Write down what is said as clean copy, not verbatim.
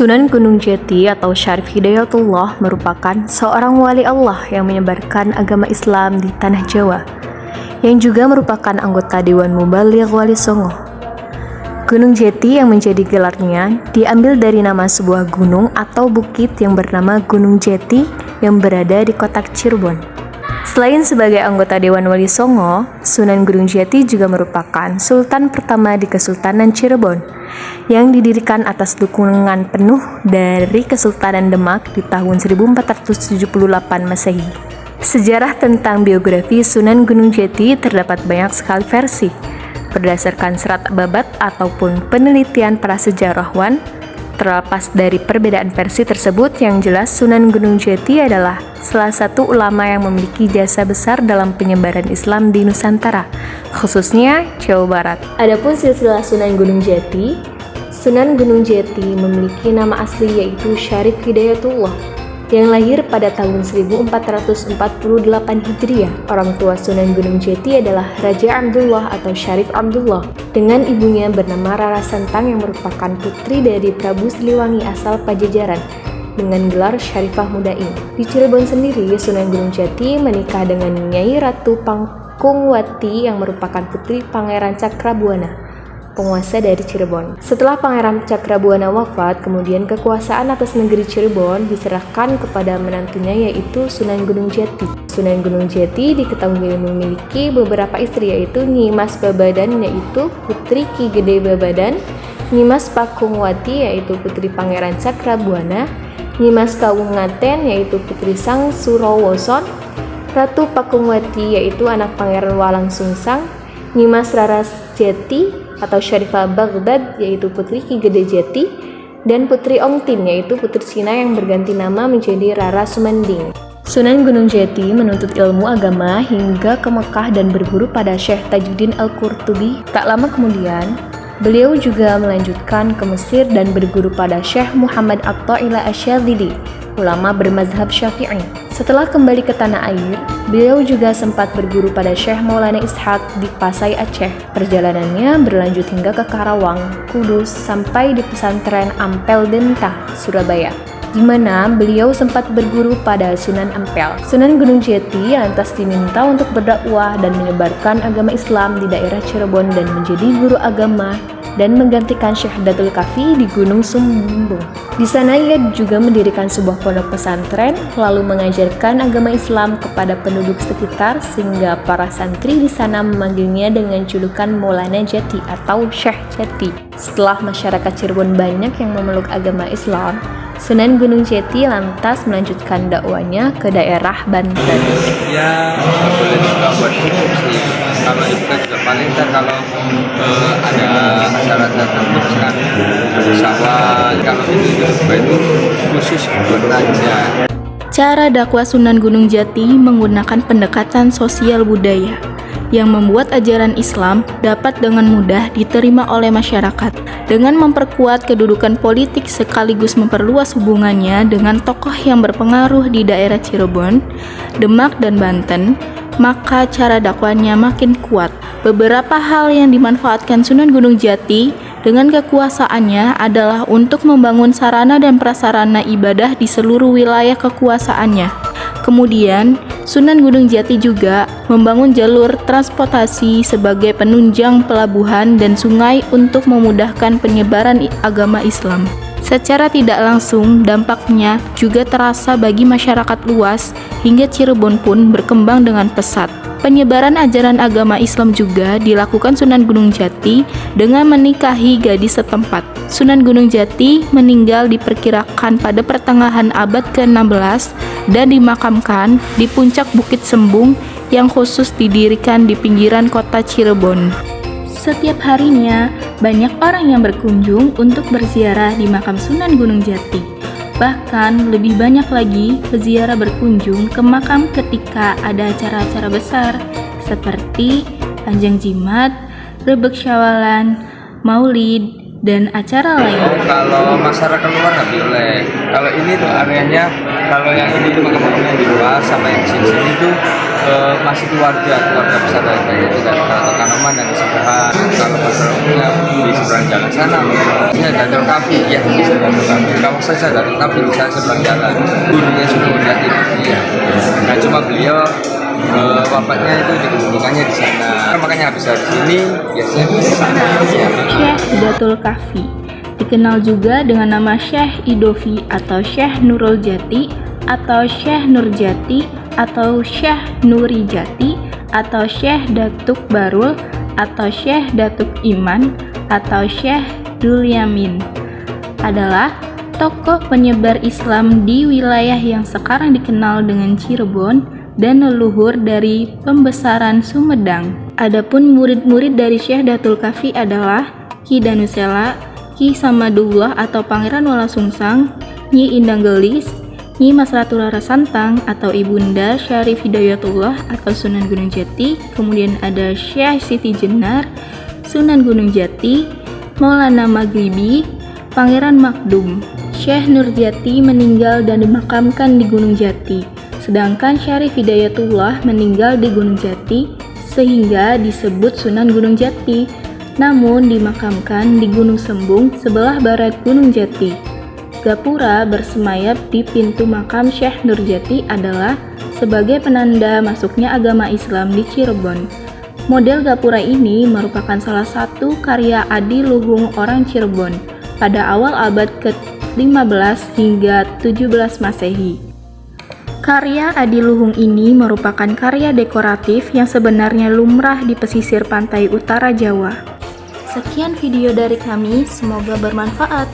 Sunan Gunung Jati atau Syarif Hidayatullah merupakan seorang wali Allah yang menyebarkan agama Islam di tanah Jawa, yang juga merupakan anggota Dewan Mubaligh Wali Songo. Gunung Jati yang menjadi gelarnya diambil dari nama sebuah gunung atau bukit yang bernama Gunung Jati yang berada di kota Cirebon. Selain sebagai anggota Dewan Wali Songo, Sunan Gunung Jati juga merupakan sultan pertama di Kesultanan Cirebon yang didirikan atas dukungan penuh dari Kesultanan Demak di tahun 1478 Masehi. Sejarah tentang biografi Sunan Gunung Jati terdapat banyak sekali versi. Berdasarkan serat babat ataupun penelitian para sejarawan, terlepas dari perbedaan versi tersebut, yang jelas Sunan Gunung Jati adalah salah satu ulama yang memiliki jasa besar dalam penyebaran Islam di Nusantara, khususnya Jawa Barat. Adapun silsilah Sunan Gunung Jati, Sunan Gunung Jati memiliki nama asli yaitu Syarif Hidayatullah, yang lahir pada tahun 1448 Hijriah. Orang tua Sunan Gunung Jati adalah Raja Abdullah atau Syarif Abdullah, dengan ibunya bernama Rara Santang yang merupakan putri dari Prabu Siliwangi asal Pajajaran dengan gelar Syarifah Mudain. Di Cirebon sendiri, Sunan Gunung Jati menikah dengan Nyai Ratu Pangkungwati yang merupakan putri Pangeran Cakrabuana, penguasa dari Cirebon. Setelah Pangeran Cakrabuana wafat, kemudian kekuasaan atas negeri Cirebon diserahkan kepada menantunya yaitu Sunan Gunung Jati. Sunan Gunung Jati diketahui memiliki beberapa istri yaitu Nyi Mas Babadan yaitu putri Ki Gede Babadan, Nyi Mas Pakungwati yaitu putri Pangeran Cakrabuana, Nyi Mas Kawungaten yaitu putri Sang Surawoson, Ratu Pakungwati yaitu anak Pangeran Walang Sungsang, Nyi Mas Rara Jati atau Syarifah Baghdad yaitu putri Ki Gede Jati, dan putri Ongtin yaitu putri Cina yang berganti nama menjadi Rara Sumending. Sunan Gunung Jati menuntut ilmu agama hingga ke Mekah dan berguru pada Syekh Tajuddin Al-Qurtubi. Tak lama kemudian, beliau juga melanjutkan ke Mesir dan berguru pada Syekh Muhammad At-Ta'ila Asy-Syadzili, ulama bermazhab Syafi'i. Setelah kembali ke tanah air, beliau juga sempat berguru pada Syekh Maulana Ishaq di Pasai Aceh. Perjalanannya berlanjut hingga ke Karawang, Kudus, sampai di pesantren Ampel Denta, Surabaya, di mana beliau sempat berguru pada Sunan Ampel. Sunan Gunung Jati lantas diminta untuk berdakwah dan menyebarkan agama Islam di daerah Cirebon dan menjadi guru agama dan menggantikan Syekh Datul Kafi di Gunung Sumbung. Di sana ia juga mendirikan sebuah pondok pesantren, lalu mengajarkan agama Islam kepada penduduk sekitar sehingga para santri di sana memanggilnya dengan julukan Maulana Jati atau Syekh Jati. Setelah masyarakat Cirebon banyak yang memeluk agama Islam, Sunan Gunung Jati lantas melanjutkan dakwanya ke daerah Banten. Ya, boleh juga buat hidup sih. Kalau itu kan juga paling kalau ada acara tertentu misalkan ada sawah, kalau itu khusus buat aja. Cara dakwah Sunan Gunung Jati menggunakan pendekatan sosial budaya yang membuat ajaran Islam dapat dengan mudah diterima oleh masyarakat. Dengan memperkuat kedudukan politik sekaligus memperluas hubungannya dengan tokoh yang berpengaruh di daerah Cirebon, Demak, dan Banten, maka cara dakwahnya makin kuat. Beberapa hal yang dimanfaatkan Sunan Gunung Jati dengan kekuasaannya adalah untuk membangun sarana dan prasarana ibadah di seluruh wilayah kekuasaannya. Kemudian, Sunan Gunung Jati juga membangun jalur transportasi sebagai penunjang pelabuhan dan sungai untuk memudahkan penyebaran agama Islam. Secara tidak langsung, dampaknya juga terasa bagi masyarakat luas hingga Cirebon pun berkembang dengan pesat. Penyebaran ajaran agama Islam juga dilakukan Sunan Gunung Jati dengan menikahi gadis setempat. Sunan Gunung Jati meninggal diperkirakan pada pertengahan abad ke-16 dan dimakamkan di puncak Bukit Sembung yang khusus didirikan di pinggiran kota Cirebon. Setiap harinya, banyak orang yang berkunjung untuk berziarah di makam Sunan Gunung Jati. Bahkan lebih banyak lagi peziarah berkunjung ke makam ketika ada acara-acara besar seperti Panjang Jimat, Rebek Syawalan, Maulid, dan acara lain. Kalau masyarakat luar nggak boleh. Kalau ini tuh areanya, kalau yang ini tuh makam-makamnya di luar sama yang sini tuh masih keluarga besar kayak itu kan. Kalau Kanoman dan di sebelah, kalau masyarakat di seberang jalan sana. Misalnya Datul Kafi, ya bisa Datul Kafi. Kamu saja Datul Kafi bisa seberang jalan. Gurunya Sunan Gunung Jati. Iya. Nah cuma beliau wafatnya itu dikebumikannya di sana. Makanya habis dari sini biasanya di sana. Ya. Syekh Datul Kafi dikenal juga dengan nama Syekh Idofi atau Syekh Nurul Jati atau Syekh Nurjati atau Syekh Nuri Jati atau Syekh Datuk Barul atau Syekh Datuk Iman atau Syekh Dul Yamin. Adalah tokoh penyebar Islam di wilayah yang sekarang dikenal dengan Cirebon dan leluhur dari pembesaran Sumedang. Adapun murid-murid dari Syekh Datul Kafi adalah Ki Danusela, Ki Samadullah atau Pangeran Walasungsang, Nyi Indang Gelis, Nyi Mas Ratu Rara Santang atau Ibunda Syarif Hidayatullah atau Sunan Gunung Jati, kemudian ada Syekh Siti Jenar, Sunan Gunung Jati, Maulana Maghribi, Pangeran Makdum. Syekh Nurjati meninggal dan dimakamkan di Gunung Jati, sedangkan Syarif Hidayatullah meninggal di Gunung Jati sehingga disebut Sunan Gunung Jati, namun dimakamkan di Gunung Sembung sebelah barat Gunung Jati. Gapura bersemayap di pintu makam Syekh Nurjati adalah sebagai penanda masuknya agama Islam di Cirebon. Model gapura ini merupakan salah satu karya Adi Luhung orang Cirebon pada awal abad ke-15 hingga 17 Masehi. Karya Adi Luhung ini merupakan karya dekoratif yang sebenarnya lumrah di pesisir pantai utara Jawa. Sekian video dari kami, semoga bermanfaat.